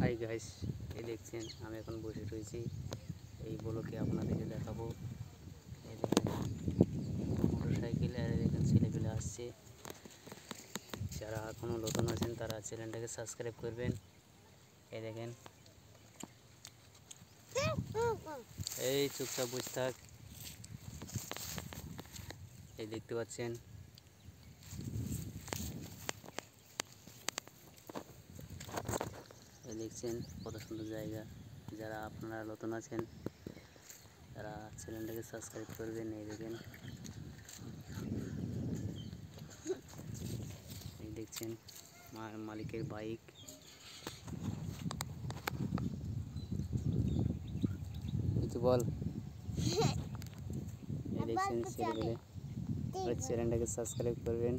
Hi guys, এই দেখছেন আমি এখন বসে রয়েছি এই ব্লকে আপনাদেরকে দেখাবো। এই দেখেন মোটর সাইকেল, আর দেখেন ছেলেপেলে আসছে। যারা এখনও নতুন আছেন তারা চ্যানেলটাকে সাবস্ক্রাইব করবেন। এই দেখেন, এই চুপচাপ বসে থাক। এই দেখতে পাচ্ছেন এই দেখছেন কত সুন্দর জায়গা। যারা আপনারা নতুন আছেন তারা চ্যানেলটাকে সাবস্ক্রাইব করবেন। এই দেখেন, এই দেখছেন মালিকের বাইক। কিছু বল। এই দেখছেন ছেলেপেলে, চ্যানেলটাকে সাবস্ক্রাইব করবেন।